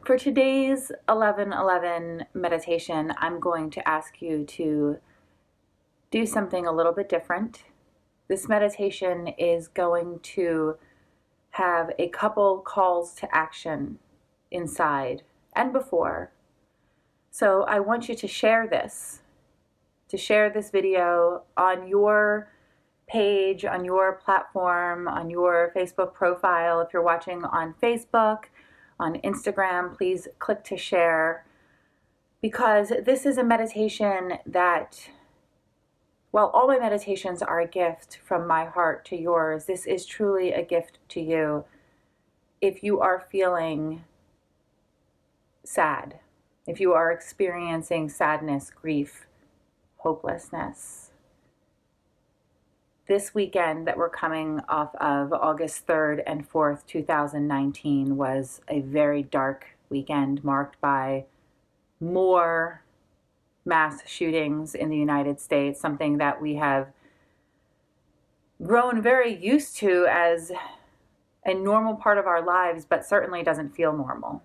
For today's 11:11 meditation, I'm going to ask you to do something a little bit different. This meditation is going to have a couple calls to action inside and before. So I want you to share this video on your page, on your platform, on your Facebook profile. If you're watching on Facebook, on Instagram, please click to share, because this is a meditation that, well, all my meditations are a gift from my heart to yours. This is truly a gift to you if you are feeling sad, if you are experiencing sadness, grief, hopelessness. This weekend that we're coming off of, August 3rd and 4th, 2019, was a very dark weekend marked by more mass shootings in the United States, something that we have grown very used to as a normal part of our lives, but certainly doesn't feel normal.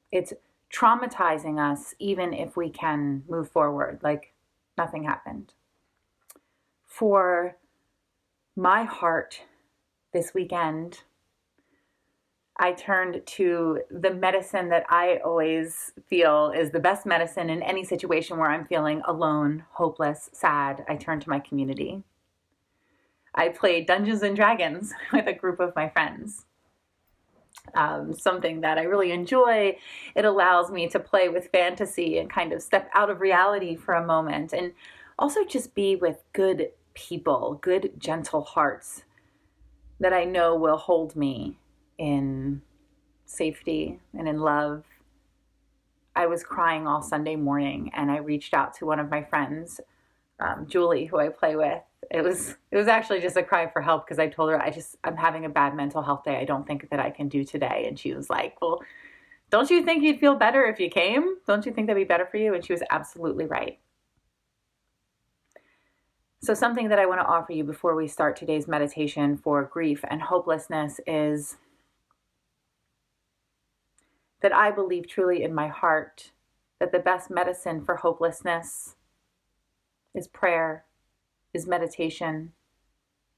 It's traumatizing us even if we can move forward like nothing happened. For my heart this weekend, I turned to the medicine that I always feel is the best medicine in any situation where I'm feeling alone, hopeless, sad. I turned to my community. I played Dungeons and Dragons with a group of my friends. Something that I really enjoy. It allows me to play with fantasy and kind of step out of reality for a moment, and also just be with good people, good, gentle hearts that I know will hold me in safety and in love. I was crying all Sunday morning, and I reached out to one of my friends, Julie, who I play with. It was actually just a cry for help, because I told her I'm having a bad mental health day. I don't think that I can do today. And she was like, well, don't you think you'd feel better if you came? Don't you think that'd be better for you? And she was absolutely right. So something that I want to offer you before we start today's meditation for grief and hopelessness is that I believe truly in my heart that the best medicine for hopelessness is prayer, is meditation.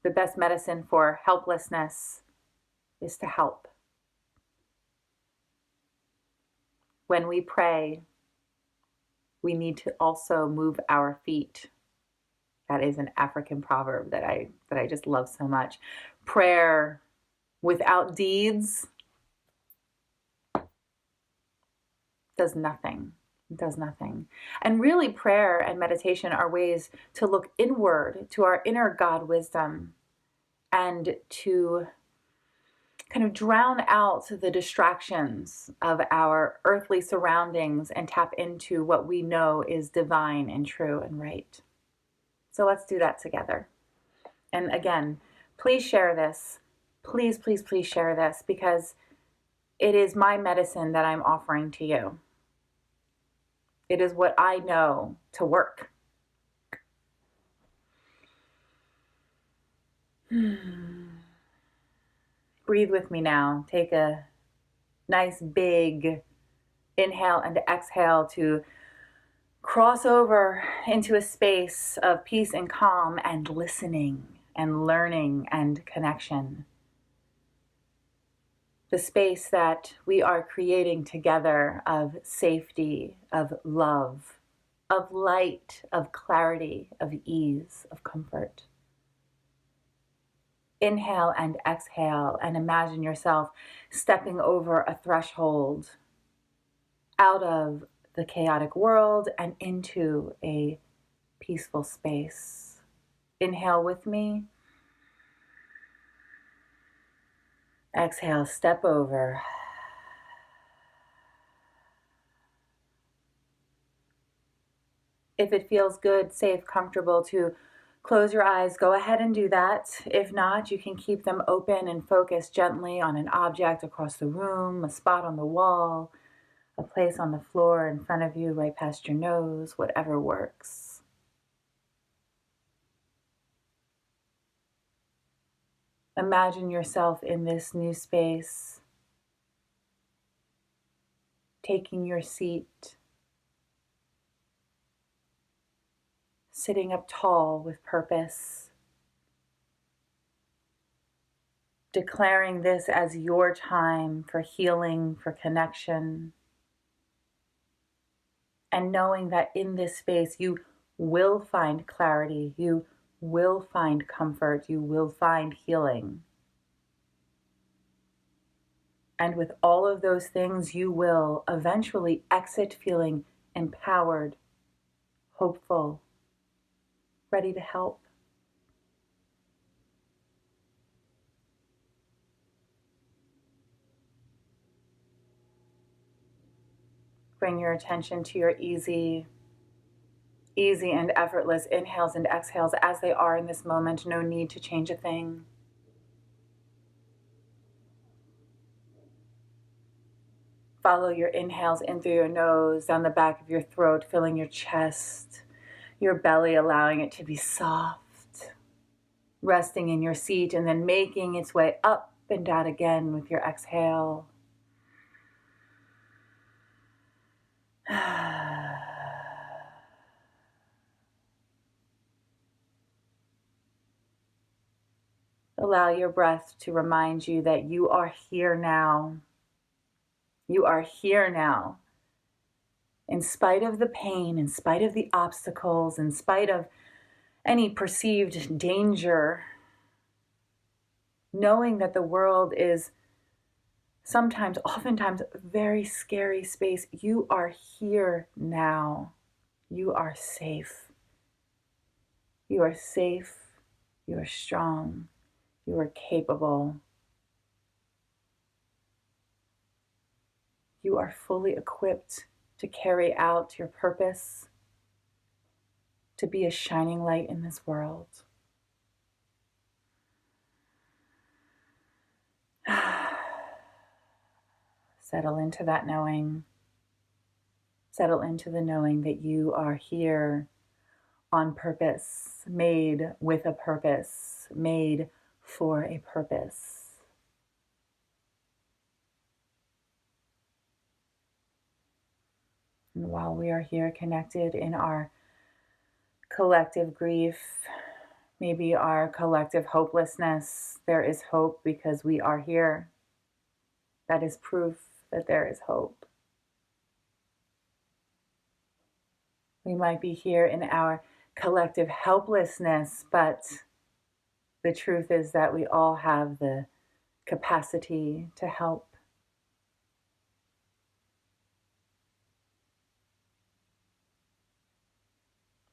The best medicine for helplessness is to help. When we pray, we need to also move our feet. That is an African proverb that I just love so much. Prayer without deeds does nothing. It does nothing. And really, prayer and meditation are ways to look inward to our inner God wisdom and to kind of drown out the distractions of our earthly surroundings and tap into what we know is divine and true and right. So let's do that together. And again, please share this. Please, please, please share this, because it is my medicine that I'm offering to you. It is what I know to work. Breathe with me now. Take a nice big inhale and exhale to cross over into a space of peace and calm and listening and learning and connection. The space that we are creating together of safety, of love, of light, of clarity, of ease, of comfort. Inhale and exhale and imagine yourself stepping over a threshold out of the chaotic world and into a peaceful space. Inhale with me. Exhale, step over. If it feels good, safe, comfortable to close your eyes, go ahead and do that. If not, you can keep them open and focus gently on an object across the room, a spot on the wall, a place on the floor in front of you, right past your nose, whatever works. Imagine yourself in this new space, taking your seat, sitting up tall with purpose, declaring this as your time for healing, for connection, and knowing that in this space you will find clarity, you will find comfort, you will find healing. And with all of those things, you will eventually exit feeling empowered, hopeful, ready to help. Bring your attention to your easy and effortless inhales and exhales as they are in this moment. No need to change a thing. Follow your inhales in through your nose, down the back of your throat, filling your chest, your belly, allowing it to be soft, resting in your seat, and then making its way up and down again with your exhale. Allow your breath to remind you that you are here now. You are here now. In spite of the pain, in spite of the obstacles, in spite of any perceived danger, knowing that the world is sometimes, oftentimes, a very scary space, you are here now. You are safe. You are safe. You are strong. You are capable. You are fully equipped to carry out your purpose, to be a shining light in this world. Settle into that knowing. Settle into the knowing that you are here on purpose, made with a purpose, made for a purpose. And while we are here connected in our collective grief, maybe our collective hopelessness, there is hope because we are here. That is proof that there is hope. We might be here in our collective helplessness, but the truth is that we all have the capacity to help.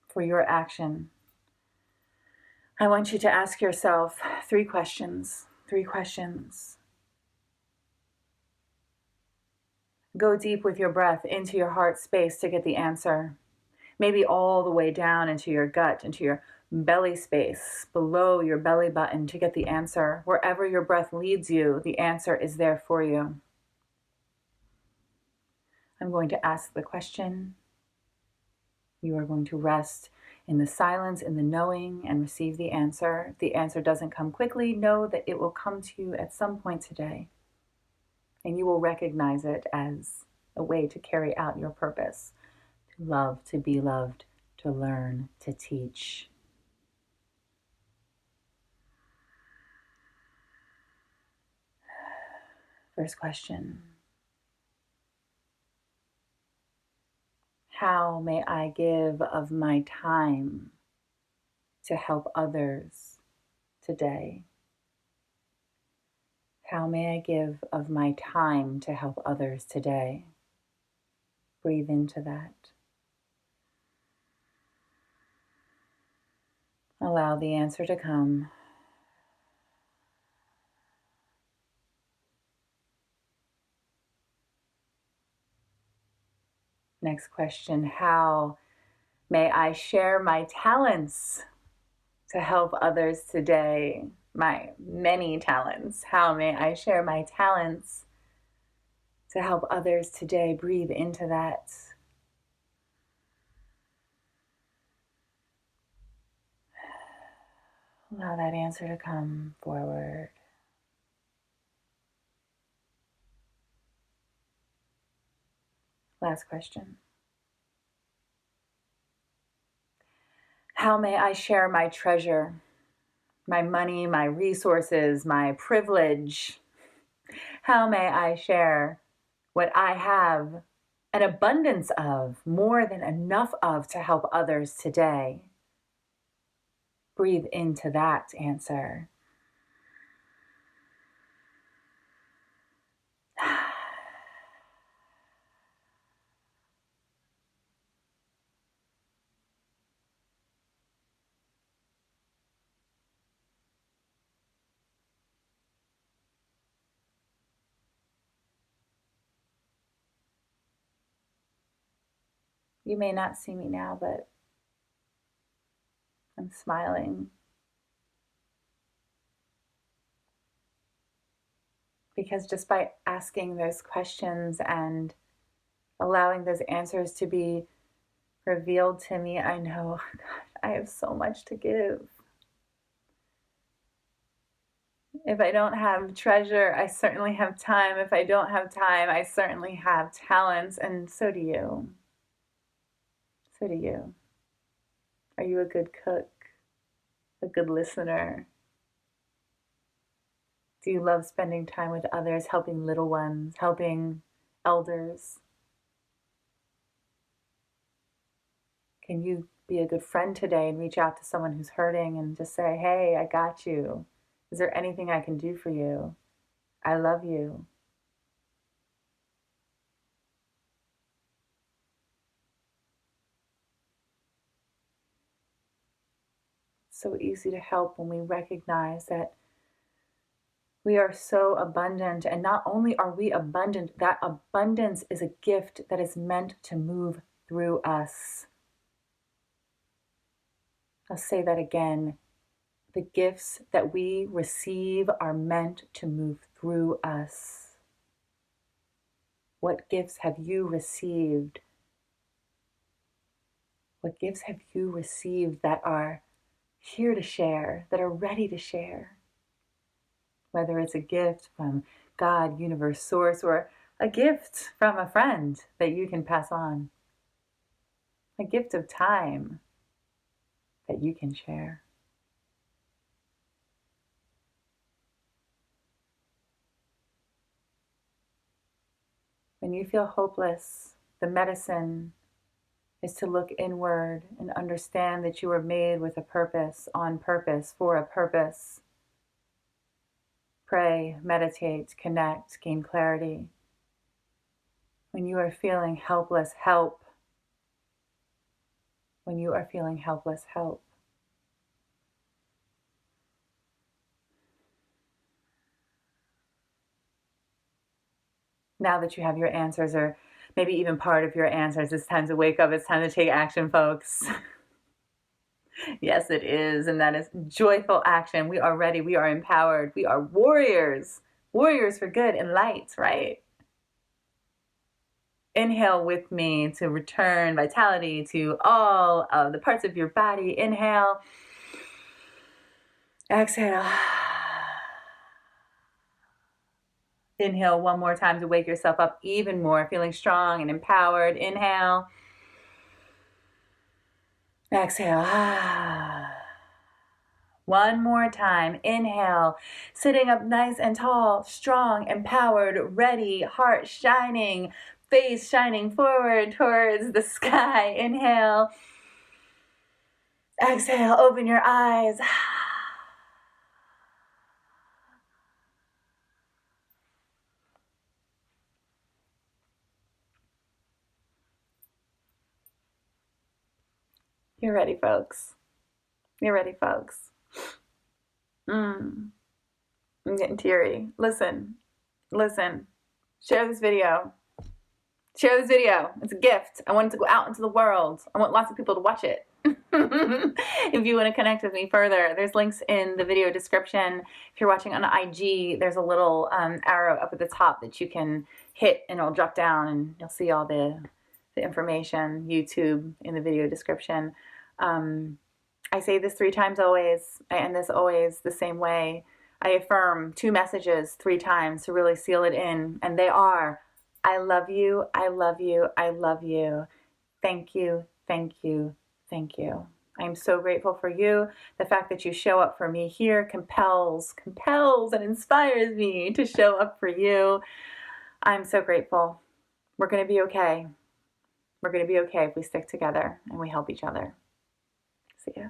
For your action, I want you to ask yourself 3 questions. 3 questions. Go deep with your breath into your heart space to get the answer. Maybe all the way down into your gut, into your belly space, below your belly button to get the answer. Wherever your breath leads you, the answer is there for you. I'm going to ask the question. You are going to rest in the silence, in the knowing, and receive the answer. If the answer doesn't come quickly, know that it will come to you at some point today. And you will recognize it as a way to carry out your purpose, to love, to be loved, to learn, to teach. First question. How may I give of my time to help others today? How may I give of my time to help others today? Breathe into that. Allow the answer to come. Next question, how may I share my talents to help others today? My many talents. How may I share my talents to help others today? Breathe into that. Allow that answer to come forward. Last question. How may I share my treasure, my money, my resources, my privilege? How may I share what I have an abundance of, more than enough of, to help others today? Breathe into that answer. You may not see me now, but I'm smiling because just by asking those questions and allowing those answers to be revealed to me, I know, God, I have so much to give. If I don't have treasure, I certainly have time. If I don't have time, I certainly have talents, and so do you. So do you. Are you a good cook? A good listener? Do you love spending time with others, helping little ones, helping elders? Can you be a good friend today and reach out to someone who's hurting and just say, hey, I got you. Is there anything I can do for you? I love you. It's so easy to help when we recognize that we are so abundant. And not only are we abundant, that abundance is a gift that is meant to move through us. I'll say that again. The gifts that we receive are meant to move through us. What gifts have you received? What gifts have you received that are here to share, that are ready to share? Whether it's a gift from God, universe, source, or a gift from a friend that you can pass on. A gift of time that you can share. When you feel hopeless, the medicine is to look inward and understand that you were made with a purpose, on purpose, for a purpose. Pray, meditate, connect, gain clarity. When you are feeling helpless, help. When you are feeling helpless, help. Now that you have your answers, or maybe even part of your answers, it's time to wake up. It's time to take action, folks. Yes, it is. And that is joyful action. We are ready. We are empowered. We are warriors. Warriors for good and light, right? Inhale with me to return vitality to all of the parts of your body. Inhale. Exhale. Inhale one more time to wake yourself up even more, feeling strong and empowered. Inhale. Exhale. One more time. Inhale. Sitting up nice and tall, strong, empowered, ready, heart shining, face shining forward towards the sky. Inhale. Exhale. Open your eyes. You're ready, folks. You're ready, folks. I'm getting teary. Listen. Share this video. It's a gift. I want it to go out into the world. I want lots of people to watch it. If you want to connect with me further, there's links in the video description. If you're watching on IG, there's a little arrow up at the top that you can hit, and it'll drop down, and you'll see all the information. YouTube in the video description. I say this 3 times always. I end this always the same way. I affirm 2 messages 3 times to really seal it in, and they are, I love you. I love you. I love you. Thank you. Thank you. Thank you. I'm so grateful for you. The fact that you show up for me here compels and inspires me to show up for you. I'm so grateful. We're going to be okay. We're going to be okay if we stick together and we help each other. See ya.